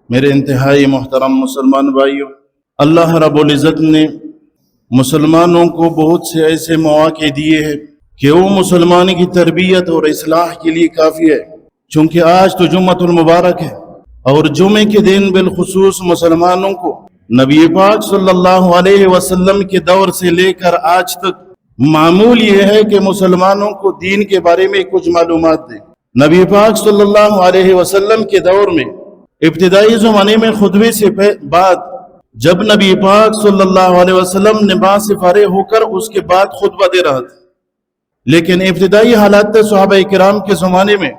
میرے انتہائی محترم مسلمان بھائیوں، اللہ رب العزت نے مسلمانوں کو بہت سے ایسے مواقع دیے ہیں کہ وہ مسلمان کی تربیت اور اصلاح کے لیے کافی ہے۔ چونکہ آج تو جمعۃ المبارک ہے اور جمعے کے دن بالخصوص مسلمانوں کو نبی پاک صلی اللہ علیہ وسلم کے دور سے لے کر آج تک معمول یہ ہے کہ مسلمانوں کو دین کے بارے میں کچھ معلومات دیں۔ نبی پاک صلی اللہ علیہ وسلم کے دور میں ابتدائی زمانے میں خطبے سے بعد جب نبی پاک صلی اللہ علیہ وسلم نماز سے فارغ ہو کر اس کے بعد خطبہ دے رہا تھا، لیکن ابتدائی حالات تھے صحابہ کرام کے زمانے میں،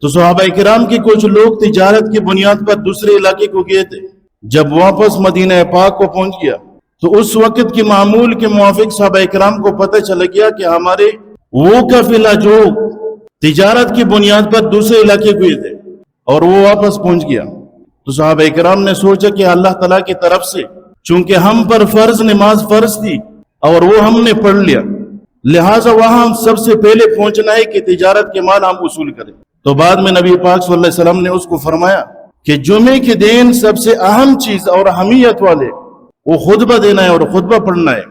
تو صحابہ کرام کے کچھ لوگ تجارت کی بنیاد پر دوسرے علاقے کو گئے تھے۔ جب واپس مدینہ پاک کو پہنچ گیا تو اس وقت کے معمول کے موافق صحابہ کرام کو پتہ چل گیا کہ ہمارے وہ قافلہ جو تجارت کی بنیاد پر دوسرے علاقے گئے تھے اور وہ واپس پہنچ گیا، تو صحابہ کرام نے سوچا کہ اللہ تعالیٰ کی طرف سے چونکہ ہم پر نماز فرض تھی اور وہ ہم نے پڑھ لیا، لہٰذا وہاں ہم سب سے پہلے پہنچنا ہے کہ تجارت کے مال ہم وصول کریں۔ تو بعد میں نبی پاک صلی اللہ علیہ وسلم نے اس کو فرمایا کہ جمعے کے دن سب سے اہم چیز اور اہمیت والے وہ خطبہ دینا ہے اور خطبہ پڑھنا ہے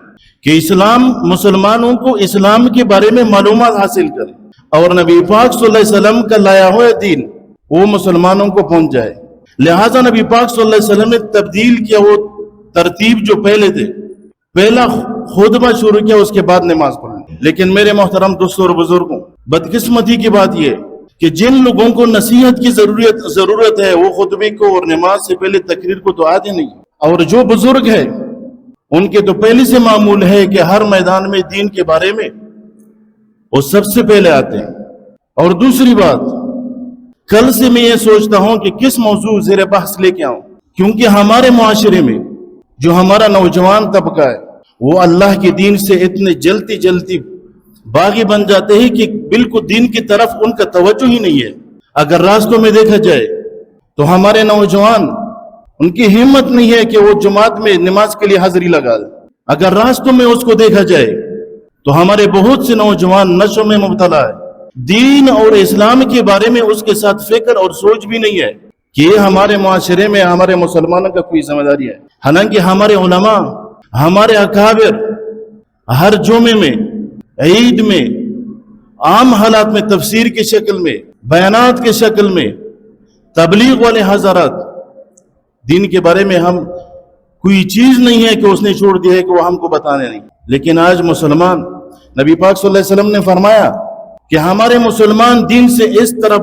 کہ اسلام مسلمانوں کو اسلام کے بارے میں معلومات حاصل کرے اور نبی پاک صلی اللہ علیہ وسلم کا لایا ہوا دین وہ مسلمانوں کو پہنچ جائے۔ لہٰذا نبی پاک صلی اللہ علیہ وسلم نے تبدیل کیا وہ ترتیب جو پہلے تھے، پہلا خطبہ شروع کیا، اس کے بعد نماز پڑھنا۔ لیکن میرے محترم دوستوں اور بزرگوں، بدقسمتی کی بات یہ کہ جن لوگوں کو نصیحت کی ضرورت ہے وہ خطبے کو اور نماز سے پہلے تقریر کو تو آتے نہیں، اور جو بزرگ ہے ان کے تو پہلے سے معمول ہے کہ ہر میدان میں دین کے بارے میں وہ سب سے پہلے آتے ہیں۔ اور دوسری بات، کل سے میں یہ سوچتا ہوں کہ کس موضوع زیر بحث لے کے آؤں، کیونکہ ہمارے معاشرے میں جو ہمارا نوجوان طبقہ ہے وہ اللہ کے دین سے اتنے جلتی باغی بن جاتے ہیں کہ بالکل دین کی طرف ان کا توجہ ہی نہیں ہے۔ اگر راستوں میں دیکھا جائے تو ہمارے نوجوان ان کی ہمت نہیں ہے کہ وہ جماعت میں نماز کے لیے حاضری لگا دیں۔ اگر راستوں میں اس کو دیکھا جائے تو ہمارے بہت سے نوجوان نشوں میں مبتلا ہے، دین اور اسلام کے بارے میں اس کے ساتھ فکر اور سوچ بھی نہیں ہے کہ یہ ہمارے معاشرے میں ہمارے مسلمانوں کا کوئی ذمہ داری ہے۔ حالانکہ ہمارے علماء، ہمارے اکابر ہر جمعے میں، عید میں، عام حالات میں، تفسیر کی شکل میں، بیانات کی شکل میں، تبلیغ والے حضرات دین کے بارے میں ہم کوئی چیز نہیں ہے کہ اس نے چھوڑ دیا ہے کہ وہ ہم کو بتانے نہیں۔ لیکن آج مسلمان، نبی پاک صلی اللہ علیہ وسلم نے فرمایا کہ ہمارے مسلمان دین سے اس طرف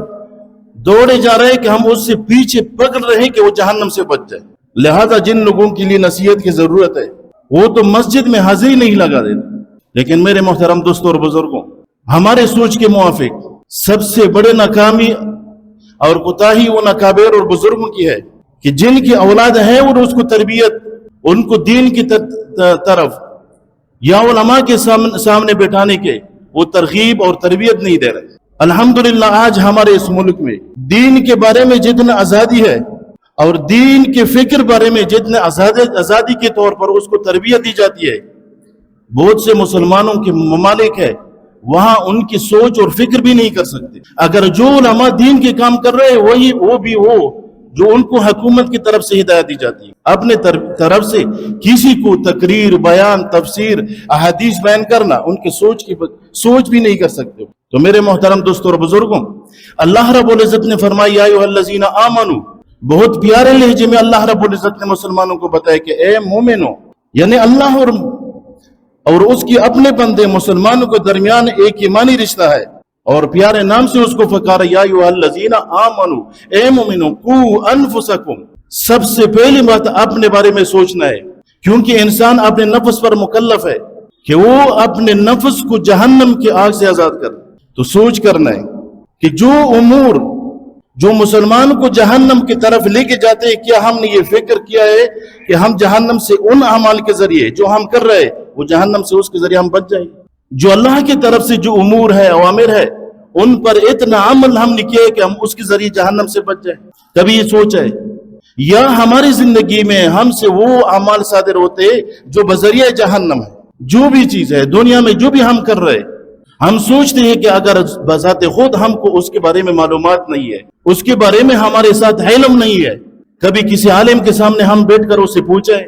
دوڑے جا رہے ہیں کہ ہم اس سے پیچھے پکڑ رہے ہیں کہ وہ جہنم سے بچ جائے۔ لہذا جن لوگوں کے لیے نصیحت کی ضرورت ہے وہ تو مسجد میں حاضری نہیں لگا دیتے۔ لیکن میرے محترم دوستوں اور بزرگوں، ہمارے سوچ کے موافق سب سے بڑے ناکامی اور کوتاہی وہ اکابر اور بزرگوں کی ہے کہ جن کی اولاد ہے اور اس کو تربیت، ان کو دین کی طرف یا علماء کے سامنے بٹھانے کے وہ ترغیب اور تربیت نہیں دے رہے۔ الحمدللہ آج ہمارے اس ملک میں دین کے بارے میں جتنا آزادی ہے اور دین کے فکر بارے میں جتنے آزادی کے طور پر اس کو تربیت دی جاتی ہے، بہت سے مسلمانوں کے ممالک ہے وہاں ان کی سوچ اور فکر بھی نہیں کر سکتے۔ اگر جو علماء دین کے کام کر رہے ہیں وہ بھی جو ان کو حکومت کی طرف سے ہدایت دی جاتی ہے، اپنے طرف سے کسی کو تقریر، بیان، تفسیر، احادیث بیان کرنا ان کے سوچ بھی نہیں کر سکتے۔ تو میرے محترم دوستوں اور بزرگوں، اللہ رب العزت نے فرمایا یا ایھا الذین آمنو، بہت پیارے لہجے میں اللہ رب العزت نے مسلمانوں کو بتایا کہ اے مومنو، یعنی اللہ اور اس کی اپنے بندے مسلمانوں کے درمیان ایک ایمانی رشتہ ہے، اور پیارے نام سے اس کو پکارا یا ایھا الذین آمنو، اے مومنو قوا انفسکم۔ سب سے پہلی بات اپنے بارے میں سوچنا ہے، کیونکہ انسان اپنے نفس پر مکلف ہے کہ وہ اپنے نفس کو جہنم کی آگ سے آزاد کرے۔ تو سوچ کرنا ہے کہ جو امور جو مسلمان کو جہنم کی طرف لے کے جاتے ہیں، کیا ہم نے یہ فکر کیا ہے کہ ہم جہنم سے ان اعمال کے ذریعے جو ہم کر رہے وہ جہنم سے اس کے ذریعے ہم بچ جائیں؟ جو اللہ کی طرف سے جو امور ہے، اوامر ہے، ان پر اتنا عمل ہم نے کیا ہے کہ ہم اس کے ذریعے جہنم سے بچ جائیں؟ کبھی یہ سوچ ہے؟ یا ہماری زندگی میں ہم سے وہ اعمال صادر ہوتے جو بذریعہ جہنم ہے؟ جو بھی چیز ہے دنیا میں جو بھی ہم کر رہے، ہم سوچتے ہیں کہ اگر بذات خود ہم کو اس کے بارے میں معلومات نہیں ہے، اس کے بارے میں ہمارے ساتھ علم نہیں ہے، کبھی کسی عالم کے سامنے ہم بیٹھ کر اسے پوچھیں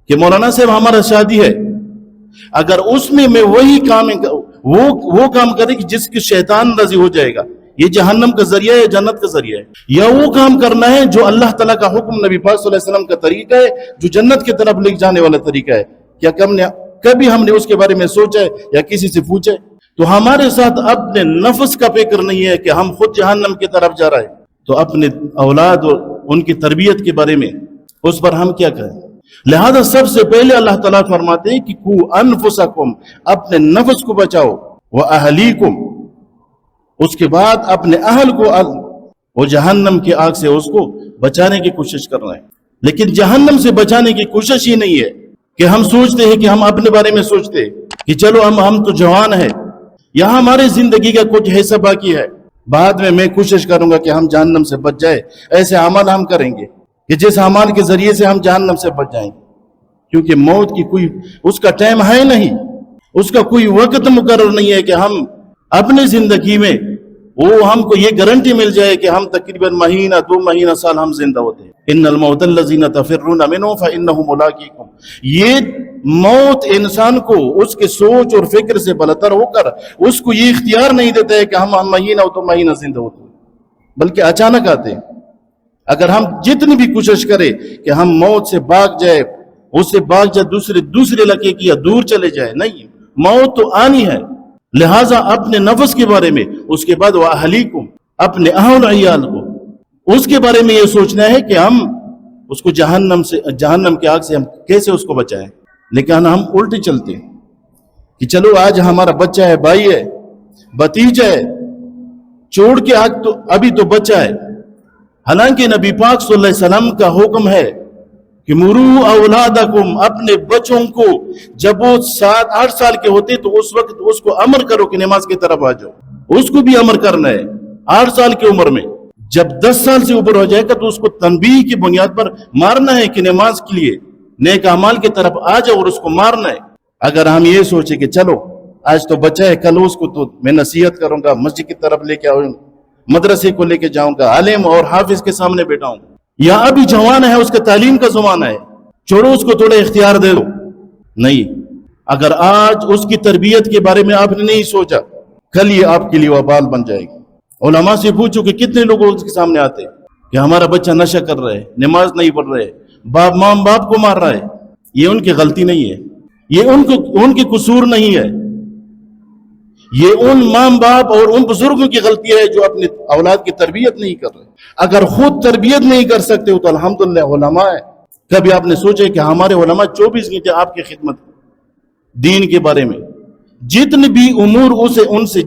کہ مولانا صاحب ہمارا شادی ہے، اگر اس میں وہی کام وہ کام کرے کہ جس کی شیطان راضی ہو جائے گا، یہ جہنم کا ذریعہ ہے، جنت کا ذریعہ ہے، یا وہ کام کرنا ہے جو اللہ تعالیٰ کا حکم، نبی پاک صلی اللہ علیہ وسلم کا طریقہ ہے، جو جنت کی طرف لے جانے والا طریقہ ہے، کیا کبھی ہم نے اس کے بارے میں سوچا ہے یا کسی سے پوچھا ہے؟ تو ہمارے ساتھ اپنے نفس کا فکر نہیں ہے کہ ہم خود جہنم کی طرف جا رہے ہیں، تو اپنے اولاد اور ان کی تربیت کے بارے میں اس پر ہم کیا کہیں؟ لہذا سب سے پہلے اللہ تعالیٰ فرماتے ہیں کہ قُوا أَنفُسَكُمْ، اپنے نفس کو بچاؤ، وَأَهْلِيكُمْ، اس کے بعد اپنے اہل کو وہ جہنم کی آگ سے اس کو بچانے کی کوشش کر رہے ہیں۔ لیکن جہنم سے بچانے کی کوشش ہی نہیں ہے کہ ہم سوچتے ہیں کہ ہم اپنے بارے میں سوچتے ہیں کہ چلو ہم تو جوان ہیں، یہاں ہماری زندگی کا کچھ حصہ باقی ہے، بعد میں کوشش کروں گا کہ ہم جہنم سے بچ جائے، ایسے عمل ہم کریں گے کہ جس عمل کے ذریعے سے ہم جہنم سے بچ جائیں گے، کیونکہ موت کی کوئی اس کا ٹائم ہے نہیں، اس کا کوئی وقت مقرر نہیں ہے کہ ہم اپنی زندگی میں وہ ہم کو یہ گارنٹی مل جائے کہ ہم تقریباً مہینہ 2 مہینہ سال ہم زندہ ہوتے ہیں۔ ان الموت الذین تفرون منہ فانہ ملاقیکم، یہ موت انسان کو اس کے سوچ اور فکر سے بلتر ہو کر اس کو یہ اختیار نہیں دیتا ہے کہ ہم مہینہ 2 مہینہ زندہ ہوتے ہیں، بلکہ اچانک آتے ہیں۔ اگر ہم جتنی بھی کوشش کریں کہ ہم موت سے بھاگ جائے، اس سے بھاگ جائے دوسرے علاقے کی یا دور چلے جائے، نہیں، موت تو آنی ہے۔ لہٰذا اپنے نفس کے بارے میں، اس کے بعد وَأَهْلِيكُمْ، اپنے اہل عیال کو اس کے بارے میں یہ سوچنا ہے کہ ہم اس کو جہنم کے آگ سے ہم کیسے اس کو بچائیں۔ لیکن ہم الٹے چلتے ہیں کہ چلو آج ہمارا بچہ ہے، بھائی ہے، بھتیجا ہے، چھوڑ کے آگ تو ابھی تو بچہ ہے۔ حالانکہ نبی پاک صلی اللہ علیہ وسلم کا حکم ہے کہ مرو اولادکم، اپنے بچوں کو جب وہ 7-8 سال کے ہوتے تو اس وقت اس کو امر کرو کہ نماز کی طرف آ جاؤ، اس کو بھی امر کرنا ہے 8 سال کی عمر میں۔ جب 10 سال سے اوپر ہو جائے گا تو اس کو تنبیہ کی بنیاد پر مارنا ہے کہ نماز کے لیے نیک اعمال کی طرف آ جاؤ، اور اس کو مارنا ہے۔ اگر ہم یہ سوچیں کہ چلو آج تو بچہ ہے، کل اس کو تو میں نصیحت کروں گا، مسجد کی طرف لے کے آؤں، مدرسے کو لے کے جاؤں گا، عالم اور حافظ کے سامنے بیٹھاؤں گا، یا ابھی جوان ہے، اس کا تعلیم کا زمانہ ہے، چھوڑو اس کو تھوڑا اختیار دے دو، نہیں۔ اگر آج اس کی تربیت کے بارے میں آپ نے نہیں سوچا، کل یہ آپ کے لیے وبال بن جائے گی۔ علماء سے پوچھو کہ کتنے لوگ اس کے سامنے آتے ہیں کہ ہمارا بچہ نشہ کر رہا ہے، نماز نہیں پڑھ رہے، ماں باپ کو مار رہا ہے، یہ ان کی غلطی نہیں ہے، یہ ان کی قصور نہیں ہے، یہ ان ماں باپ اور ان بزرگوں کی غلطی ہے جو اپنے اولاد کی تربیت نہیں کر رہے۔ اگر خود تربیت نہیں کر سکتے ہو تو الحمدللہ علماء ہے۔ کبھی آپ نے سوچا کہ ہمارے علماء 24 گھنٹے آپ کی خدمت دین کے بارے میں، جتنے بھی امور ان سے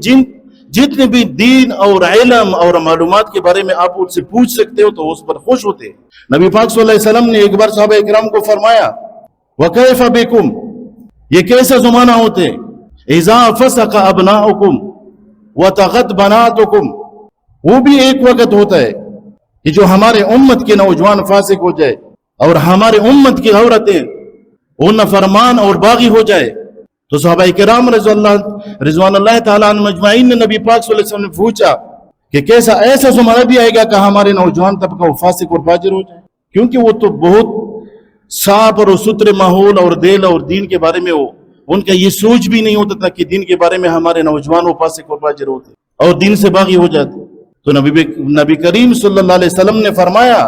جتنے بھی دین اور علم اور معلومات کے بارے میں آپ ان سے پوچھ سکتے ہو تو اس پر خوش ہوتے ہیں۔ نبی پاک صلی اللہ علیہ وسلم نے ایک بار صحابہ اکرام کو فرمایا وَكَيْفَ بِكُمْ، یہ کیسا زمانہ ہوتے ہیں، اِذَا فَسَقَ أَبْنَاؤُكُمْ وَتَغَتْ بَنَاتُكُمْ، وہ بھی ایک وقت ہوتا ہے کہ جو ہمارے امت کے نوجوان فاسق ہو جائے اور ہمارے امت کی عورتیں وہ نافرمان اور باغی ہو جائے۔ تو صحابہ کرام رضوان اللہ تعالیٰ عنہ مجمعین نے نبی پاک صلی اللہ علیہ وسلم نے پوچھا کہ کیسا ایسا زمانہ بھی آئے گا کہ ہمارے نوجوان طبقہ وہ فاسق اور فاجر ہو جائے، کیونکہ وہ تو بہت صاف اور ستھرے ماحول اور دل اور دین کے بارے میں ان کا یہ سوچ بھی نہیں ہوتا تھا کہ دین کے بارے میں ہمارے نوجوان وہ فاسق اور فاجر ہوتے اور دین سے باغی ہو جاتے۔ تو نبی کریم صلی اللہ علیہ وسلم نے فرمایا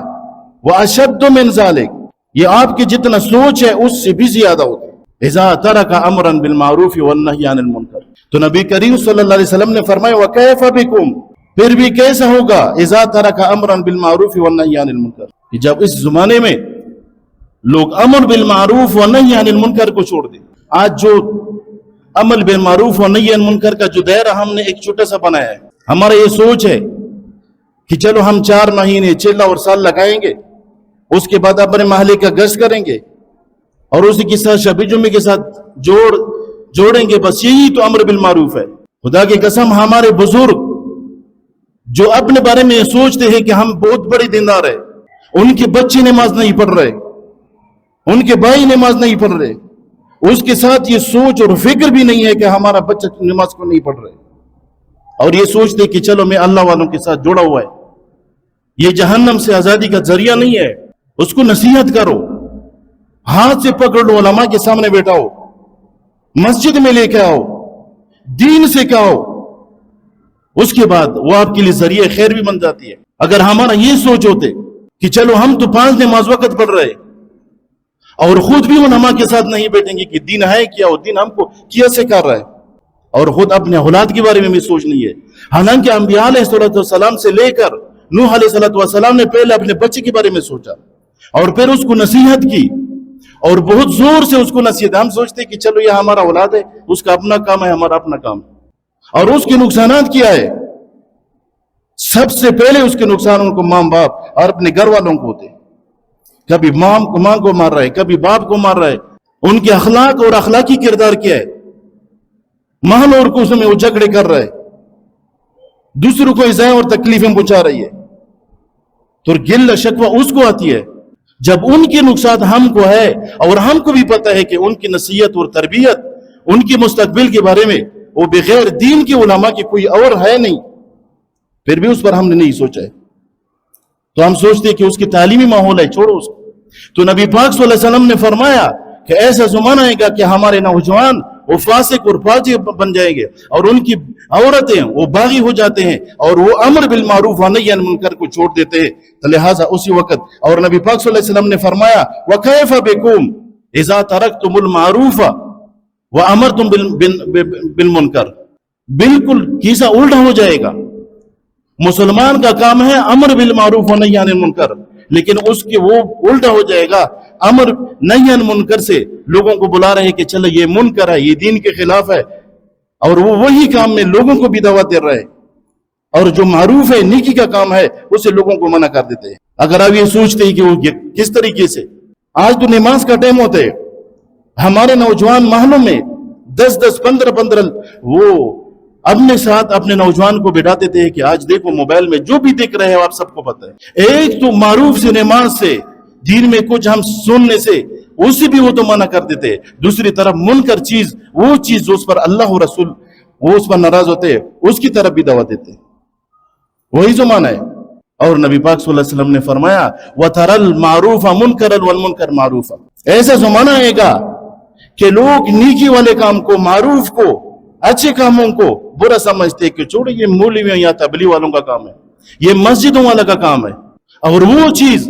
وَأَشَدُّ مِنْ ذَلِكَ، یہ آپ کی جتنا سوچ ہے اس سے بھی زیادہ ہوتا ہے۔ اِذَا تَرَكَ أَمْرًا بِالْمَعْرُوفِ وَالنَّهْيِ عَنِ الْمُنْكَرِ، تو نبی کریم صلی اللہ علیہ وسلم نے فرمایا وَكَيْفَ بِكُمْ، پھر بھی کیسا ہوگا اِذَا تَرَكَ أَمْرًا بِالْمَعْرُوفِ وَالنَّهْيِ عَنِ الْمُنْكَرِ، کہ جب اس زمانے میں لوگ امر بالمعروف والنہی عن المنکر کو چھوڑ دیں۔ آج جو عمل بالمعروف والنہی عن المنکر کا جو دائرہ ہم نے ایک چھوٹا سا بنایا ہے، ہمارا یہ سوچ ہے کہ چلو ہم 4 مہینے 6 اور سال لگائیں گے، اس کے بعد اپنے محلے کا گشت کریں گے اور اسی کے ساتھ شب جمعے کے ساتھ جوڑیں گے، بس یہی تو امر بالمعروف ہے۔ خدا کی قسم ہمارے بزرگ جو اپنے بارے میں سوچتے ہیں کہ ہم بہت بڑے دیندار ہیں، ان کے بچے نماز نہیں پڑھ رہے، ان کے بھائی نماز نہیں پڑھ رہے، اس کے ساتھ یہ سوچ اور فکر بھی نہیں ہے کہ ہمارا بچہ نماز کو نہیں پڑھ رہے، اور یہ سوچتے کہ چلو میں اللہ والوں کے ساتھ جڑا ہوا ہے۔ یہ جہنم سے آزادی کا ذریعہ نہیں ہے۔ اس کو نصیحت کرو، ہاتھ سے پکڑ لو، علماء کے سامنے بیٹھاؤ، مسجد میں لے کے آؤ، دین سے کہو، اس کے بعد وہ آپ کے لیے ذریعہ خیر بھی بن جاتی ہے۔ اگر ہمارا یہ سوچ ہوتے کہ چلو ہم تو 5 نماز وقت پڑھ رہے اور خود بھی علماء کے ساتھ نہیں بیٹھیں گے کہ دین ہے کیا، اور دین ہم کو کیا سکھا رہا ہے، اور خود اپنے اولاد کے بارے میں بھی سوچ نہیں ہے۔ حالانکہ انبیاء علیہ السلام سے لے کر نوح علیہ السلام نے پہلے اپنے بچے کے بارے میں سوچا اور پھر اس کو نصیحت کی، اور بہت زور سے اس کو نصیحت۔ ہم سوچتے کہ چلو یہ ہمارا اولاد ہے، اس کا اپنا کام ہے، ہمارا اپنا کام ہے، اور اس کے نقصانات کیا ہے؟ سب سے پہلے اس کے نقصان ان کو ماں باپ اور اپنے گھر والوں کو ہوتے، کبھی ماں کو مار رہا ہے، کبھی باپ کو مار رہا ہے۔ ان کے اخلاق اور اخلاقی کردار کیا ہے؟ مال اور کو اس میں وہ جھگڑے کر رہا ہے، دوسروں کو ایذا اور تکلیفیں پہنچا رہی ہے، تو گلہ شکوہ اس کو آتی ہے جب ان کے نقصان ہم کو ہے، اور ہم کو بھی پتہ ہے کہ ان کی نصیحت اور تربیت ان کے مستقبل کے بارے میں وہ بغیر دین کے علماء کی کوئی اور ہے نہیں، پھر بھی اس پر ہم نے نہیں سوچا ہے۔ تو ہم سوچتے کہ اس کی تعلیمی ماحول ہے، چھوڑو اس کو۔ تو نبی پاک صلی اللہ علیہ وسلم نے فرمایا کہ ایسا زمانہ آئے گا کہ ہمارے نوجوان وہ فاسق اور فاجر بن جائیں گے، اور ان کی عورتیں وہ باغی ہو جاتے ہیں، اور وہ امر بالمعروف و نہی عن المنکر کو چھوڑ دیتے ہیں۔ تو لہٰذا اسی وقت، اور نبی پاک صلی اللہ علیہ وسلم نے فرمایا وَكَيْفَ بِكُمْ إِذَا تَرَكْتُمُ الْمَعْرُوفَ وَأَمَرْتُمْ بِالْمُنکر، بالکل کیسا الٹا ہو جائے گا۔ مسلمان کا کام ہے امر بالمعروف و نہی عن المنکر، لیکن اس کے وہ الٹا ہو جائے گا، امر نہی عن منکر سے لوگوں کو بلا رہے کہ چلو یہ منکر ہے، یہ دین کے خلاف ہے، اور وہ وہی کام میں لوگوں کو بھی دعوت دے رہے، اور جو معروف ہے، نیکی کا کام ہے، اسے لوگوں کو منع کر دیتے ہیں۔ اگر آپ یہ سوچتے ہیں کہ وہ کس طریقے سے، آج تو نماز کا ٹائم ہوتا ہے، ہمارے نوجوان محلوں میں 10 15 وہ اپنے ساتھ اپنے نوجوان کو بٹھاتے تھے کہ آج دیکھو موبائل میں جو بھی دیکھ رہے ہیں آپ سب کو پتہ ہے۔ ایک تو معروف سے نماز سے، دین میں کچھ ہم سننے سے، اسی بھی وہ تو منع کر دیتے، دوسری طرف منکر چیز، وہ چیز جو اس پر اللہ و رسول وہ اس پر ناراض ہوتے، اس کی طرف بھی دعوت دیتے، وہی زمانہ ہے۔ اور نبی پاک صلی اللہ علیہ وسلم نے فرمایا وَتَرَى الْمَعْرُوفَ مُنْكَرًا وَالْمُنْكَرَ مَعْرُوفًا، ایسا زمانہ آئے گا کہ لوگ نیکی والے کام کو، معروف کو، اچھے کاموں کو برا سمجھتے کہ چھوڑو یہ مولویوں یا تبلیغ والوں کا کام ہے، یہ مسجدوں والا کا کام ہے، اور وہ چیز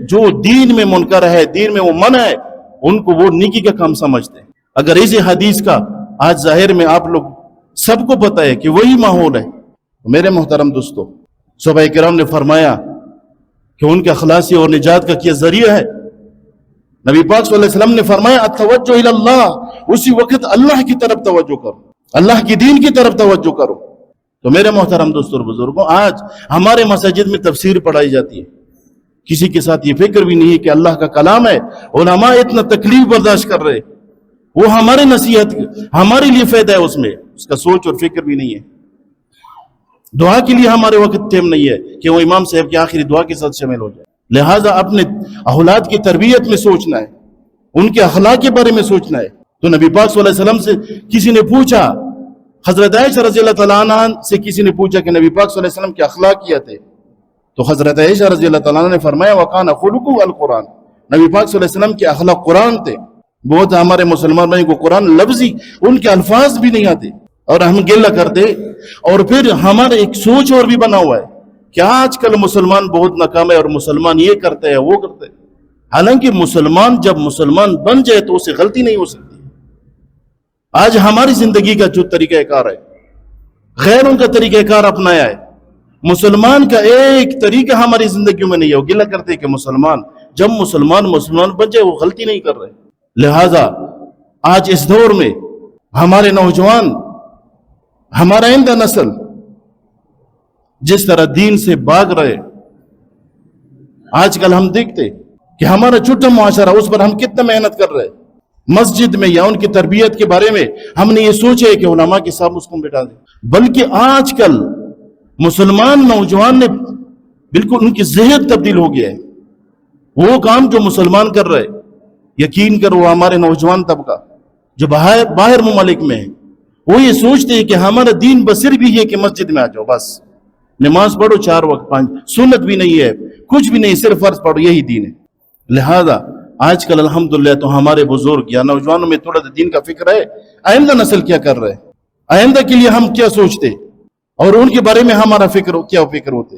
جو دین میں منکر ہے، دین میں وہ منع ہے، ان کو وہ نیکی کا کام سمجھتے ہیں۔ اگر اسی حدیث کا آج ظاہر میں آپ لوگ سب کو پتہ ہے کہ وہی ماحول ہے، میرے محترم دوستو، صحابہ کرام نے فرمایا کہ ان کے خلاصی اور نجات کا کیا ذریعہ ہے؟ نبی پاک صلی اللہ علیہ وسلم نے فرمایا التوجہ الی اللہ، اسی وقت اللہ کی طرف توجہ کرو، اللہ کی دین کی طرف توجہ کرو۔ تو میرے محترم دوستوں اور بزرگوں، آج ہمارے مساجد میں تفسیر پڑھائی جاتی ہے، کسی کے ساتھ یہ فکر بھی نہیں ہے کہ اللہ کا کلام ہے، علماء اتنا تکلیف برداشت کر رہے، وہ ہمارے نصیحت ہمارے لیے فائدہ ہے، اس میں اس کا سوچ اور فکر بھی نہیں ہے۔ دعا کے لیے ہمارے وقت ٹائم نہیں ہے کہ وہ امام صاحب کی آخری دعا کے ساتھ شامل ہو جائے۔ لہٰذا اپنے اولاد کی تربیت میں سوچنا ہے، ان کے اخلاق کے بارے میں سوچنا ہے۔ تو نبی پاک صلی اللہ علیہ وسلم سے کسی نے پوچھا، حضرت عائشہ رضی اللہ تعالیٰ عنہ سے کسی نے پوچھا کہ نبی پاک صلی اللہ علیہ وسلم کے اخلاق کیا تھے، تو حضرت عائشہ رضی اللہ تعالیٰ عنہ نے فرمایا وَقَانَ خُلُقُهُ القرآن، نبی پاک صلی اللہ علیہ وسلم کے اخلاق قرآن تھے۔ بہت ہمارے مسلمان بھائی کو قرآن لفظی ان کے الفاظ بھی نہیں آتے، اور ہم گلہ کرتے، اور پھر ہمارا ایک سوچ اور بھی بنا ہوا ہے کہ آج کل مسلمان بہت ناکام ہے، اور مسلمان یہ کرتے ہیں وہ کرتے ہیں، حالانکہ مسلمان جب مسلمان بن جائے تو اسے غلطی نہیں ہو سکتی۔ آج ہماری زندگی کا جو طریقہ کار ہے، غیروں کا طریقہ کار اپنایا ہے، مسلمان کا ایک طریقہ ہماری زندگیوں میں نہیں ہے۔ وہ گلہ کرتے ہیں کہ مسلمان جب مسلمان بن جائے وہ غلطی نہیں کر رہے۔ لہٰذا آج اس دور میں ہمارے نوجوان، ہمارا آئندہ نسل جس طرح دین سے بھاگ رہے، آج کل ہم دیکھتے کہ ہمارا چھوٹا معاشرہ، اس پر ہم کتنا محنت کر رہے، مسجد میں یا ان کی تربیت کے بارے میں ہم نے یہ سوچا ہے کہ علماء کے ساتھ اس کو بٹھا دیں، بلکہ آج کل مسلمان نوجوان نے بالکل ان کی ذہن تبدیل ہو گیا ہے۔ وہ کام جو مسلمان کر رہے، یقین کرو ہمارے نوجوان طبقہ جو باہر ممالک میں ہے، وہ یہ سوچتے ہیں کہ ہمارا دین بس صرف بھی ہے کہ مسجد میں آ جاؤ، بس نماز پڑھو 4 وقت 5، سنت بھی نہیں ہے، کچھ بھی نہیں، صرف فرض پڑھو، یہی دین ہے۔ لہذا آج کل الحمدللہ تو ہمارے بزرگ یا نوجوانوں میں تھوڑا دین کا فکر ہے، آئندہ نسل کیا کر رہے ہیں، آئندہ کے لیے ہم کیا سوچتے اور ان کے بارے میں ہمارا کیا فکر ہوتے۔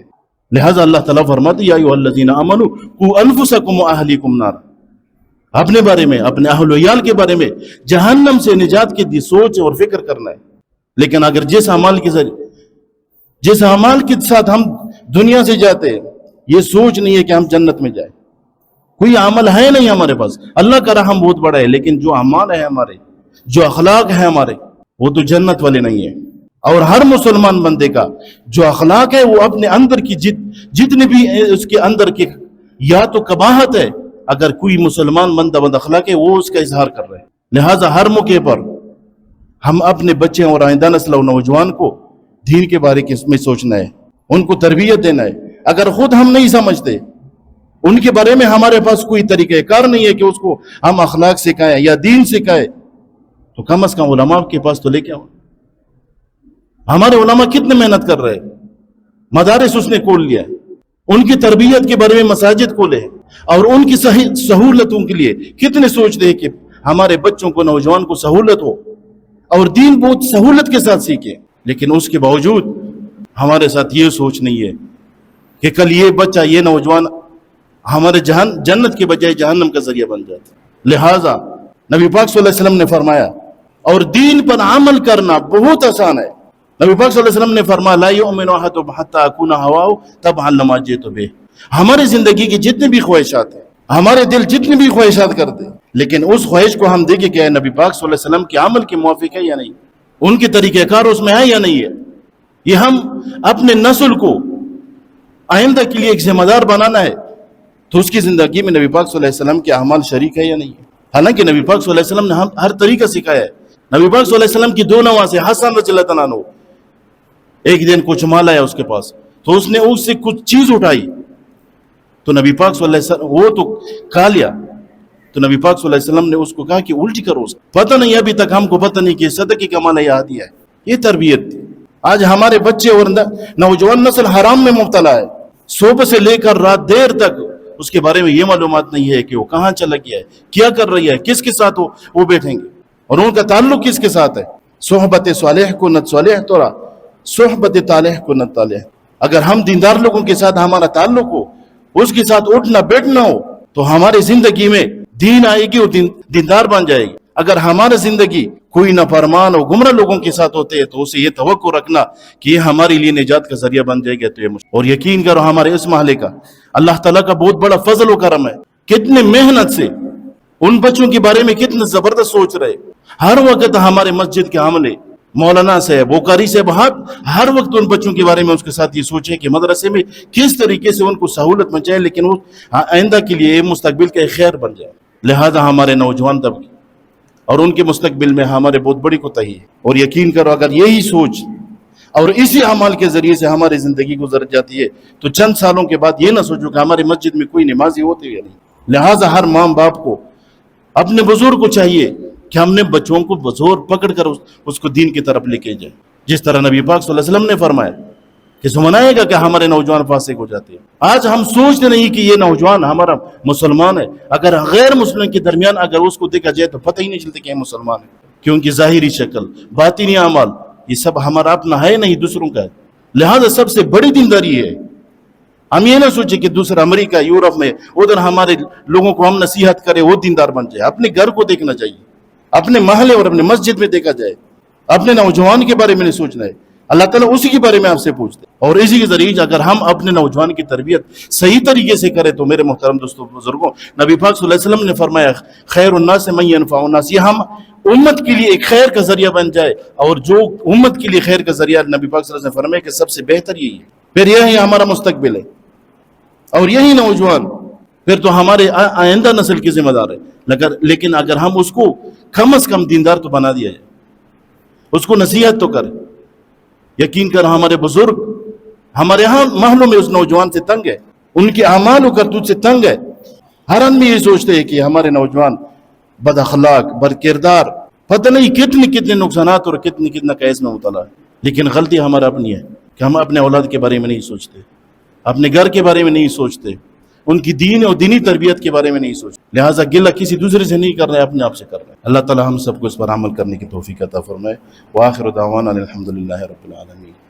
لہذا اللہ تعالیٰ فرماتے یا ایھا الذین آمنوا قوا انفسکم واہلیکم نارا، اپنے بارے میں، اپنے اہل و عیال کے بارے میں جہنم سے نجات کی سوچ اور فکر کرنا ہے۔ لیکن اگر جس اعمال کے ساتھ ہم دنیا سے جاتے ہیں، یہ سوچ نہیں ہے کہ ہم جنت میں جائیں، کوئی عمل ہے نہیں ہمارے پاس، اللہ کا رحم بہت بڑا ہے، لیکن جو اعمال ہے ہمارے، جو اخلاق ہے ہمارے، وہ تو جنت والے نہیں ہیں۔ اور ہر مسلمان بندے کا جو اخلاق ہے وہ اپنے اندر کی جتنے بھی اس کے اندر کی یا تو قباحت ہے، اگر کوئی مسلمان بندہ بد اخلاق ہے وہ اس کا اظہار کر رہے ہیں۔ لہٰذا ہر موقع پر ہم اپنے بچے اور آئندہ نسل و نوجوان کو دین کے بارے میں سوچنا ہے، ان کو تربیت دینا ہے۔ اگر خود ہم نہیں سمجھتے، ان کے بارے میں ہمارے پاس کوئی طریقہ کار نہیں ہے کہ اس کو ہم اخلاق سکھائیں یا دین سکھائیں، تو کم از کم علماء کے پاس تو لے کے آؤ۔ ہمارے علماء کتنے محنت کر رہے ہیں، مدارس اس نے کھول لیا ہے، ان کی تربیت کے بارے میں مساجد کھولے ہیں، اور ان کی سہولتوں کے لیے کتنے سوچتے ہیں کہ ہمارے بچوں کو، نوجوان کو سہولت ہو اور دین بہت سہولت کے ساتھ سیکھے۔ لیکن اس کے باوجود ہمارے ساتھ یہ سوچ نہیں ہے کہ کل یہ بچہ، یہ نوجوان ہمارے جنت کے بجائے جہنم کا ذریعہ بن جاتا۔ لہٰذا نبی پاک صلی اللہ علیہ وسلم نے فرمایا، اور دین پر عمل کرنا بہت آسان ہے۔ نبی پاک صلی اللہ علیہ وسلم نے فرمایا لا یؤمن احدکم حتی اکون ہواہ تبعا لما جئت بہ۔ ہماری زندگی کی جتنی بھی خواہشات ہیں، ہمارے دل جتنی بھی خواہشات کرتے ہیں، لیکن اس خواہش کو ہم دیکھیں کہ نبی پاک صلی اللہ علیہ وسلم کے عمل کے موافق ہے یا نہیں، ان کے طریقہ کار اس میں ہے یا نہیں ہے۔ یہ ہم اپنے نسل کو آئندہ کے لیے ایک ذمہ دار بنانا ہے، تو اس کی زندگی میں نبی پاک صلی اللہ علیہ وسلم کے اعمال شریک ہے یا نہیں ہے۔ حالانکہ نبی پاک صلی اللہ علیہ وسلم نے ہر طریقہ سکھایا ہے۔ نبی پاک صلی اللہ علیہ وسلم کی دو نواسے، حسن رضی اللہ عنہ، ایک دن کچھ مال آیا اس کے پاس، تو اس نے اس سے کچھ چیز اٹھائی، تو نبی پاک صلی اللہ علیہ وسلم وہ تو کھا لیا، تو نبی پاک صلی اللہ علیہ وسلم نے اس کو کہا کہ الٹی کرو، پتہ نہیں ابھی تک ہم کو پتہ نہیں کہ صدقے کا مال یا ہدیہ ہے۔ یہ تربیت تھی۔ آج ہمارے بچے اور نوجوان نسل حرام میں مبتلا ہے، صبح سے لے کر رات دیر تک اس کے بارے میں یہ معلومات نہیں ہے کہ وہ کہاں چلا گیا ہے، کیا کر رہی ہے، کس کے ساتھ وہ بیٹھیں گے، اور ان کا تعلق کس کے ساتھ ہے۔ صحبت صالح کو نت صالح تورا، صحبت طالح کو نت طالح۔ اگر ہم دیندار لوگوں کے ساتھ ہمارا تعلق ہو، اس کے ساتھ اٹھنا بیٹھنا ہو، تو ہماری زندگی میں دین آئے گی اور دیندار بن جائے گی۔ اگر ہماری زندگی کوئی نافرمان اور گمراہ لوگوں کے ساتھ ہوتے ہیں، تو اسے یہ توقع رکھنا کہ یہ ہمارے لیے نجات کا ذریعہ بن جائے گا، تو یہ اور یقین کرو ہمارے اس محلے کا اللہ تعالیٰ کا بہت بڑا فضل و کرم ہے، کتنے محنت سے ان بچوں کے بارے میں کتنا زبردست سوچ رہے۔ ہر وقت ہمارے مسجد کے عملے، مولانا صاحب، بوکاری صاحب، ہر وقت ان بچوں کے بارے میں اس کے ساتھ یہ سوچیں کہ مدرسے میں کس طریقے سے ان کو سہولت پہنچائے، لیکن وہ آئندہ کے لیے مستقبل کا ایک خیر بن جائے۔ لہذا ہمارے نوجوان طبقے اور ان کے مستقبل میں ہمارے بہت بڑی کوتاہی ہے، اور یقین کرو اگر یہی سوچ اور اسی اعمال کے ذریعے سے ہماری زندگی گزر جاتی ہے، تو چند سالوں کے بعد یہ نہ سوچو کہ ہماری مسجد میں کوئی نمازی ہوتے یا نہیں۔ لہٰذا ہر ماں باپ کو، اپنے بزرگ کو چاہیے کہ ہم نے بچوں کو بزور پکڑ کر اس کو دین کی طرف لے کے جائیں، جس طرح نبی پاک صلی اللہ علیہ وسلم نے فرمایا کہ زمانہ آئے گا کہ ہمارے نوجوان فاسق ہو جاتے ہیں۔ آج ہم سوچتے نہیں کہ یہ نوجوان ہمارا مسلمان ہے، اگر غیر مسلم کے درمیان اگر اس کو دیکھا جائے تو پتہ ہی نہیں چلتا کہ یہ مسلمان ہے، کیونکہ ظاہری شکل، باطنی اعمال، یہ سب ہمارا اپنا ہے نہیں، دوسروں کا ہے۔ لہذا سب سے بڑی دینداری ہے، ہم یہ نہ سوچیں کہ دوسرا امریکہ، یورپ میں ادھر ہمارے لوگوں کو ہم نصیحت کرے وہ دیندار بن جائے۔ اپنے گھر کو دیکھنا چاہیے، اپنے محلے اور اپنے مسجد میں دیکھا جائے، اپنے نوجوان کے بارے میں نہیں سوچنا ہے۔ اللہ تعالیٰ اسی کے بارے میں آپ سے پوچھتے ہیں، اور اسی کے ذریعے اگر ہم اپنے نوجوان کی تربیت صحیح طریقے سے کریں تو میرے محترم دوستوں بزرگوں، نبی پاک صلی اللہ علیہ وسلم نے فرمایا خیر الناس من ينفع الناس، یہ ہم امت کے لیے ایک خیر کا ذریعہ بن جائے، اور جو امت کے لیے خیر کا ذریعہ نبی پاک صلی اللہ علیہ وسلم نے فرمایا کہ سب سے بہتر یہی ہے، پھر یہی ہمارا مستقبل ہے، اور یہی نوجوان پھر تو ہمارے آئندہ نسل کی ذمہ دار ہے۔ لیکن اگر ہم اس کو کم از کم دیندار تو بنا دیا جائے، اس کو نصیحت تو کرے۔ یقین کر ہمارے بزرگ ہمارے ہاں محلوں میں اس نوجوان سے تنگ ہے، ان کے اعمال و کرتوت سے تنگ ہے۔ ہر آدمی یہ سوچتے ہیں کہ ہمارے نوجوان بد اخلاق، بد کردار، پتہ نہیں کتنے نقصانات اور کتنا قیس میں مبتلا ہے۔ لیکن غلطی ہمارا اپنی ہے کہ ہم اپنے اولاد کے بارے میں نہیں سوچتے، اپنے گھر کے بارے میں نہیں سوچتے، ان کی دین اور دینی تربیت کے بارے میں نہیں سوچتے، لہٰذا گلہ کسی دوسرے سے نہیں کر رہے، اپنے آپ سے کر رہے ہیں۔ اللہ تعالی ہم سب کو اس پر عمل کرنے کی توفیق عطا فرمائے۔ وآخر دعوانا الحمدللہ رب العالمین۔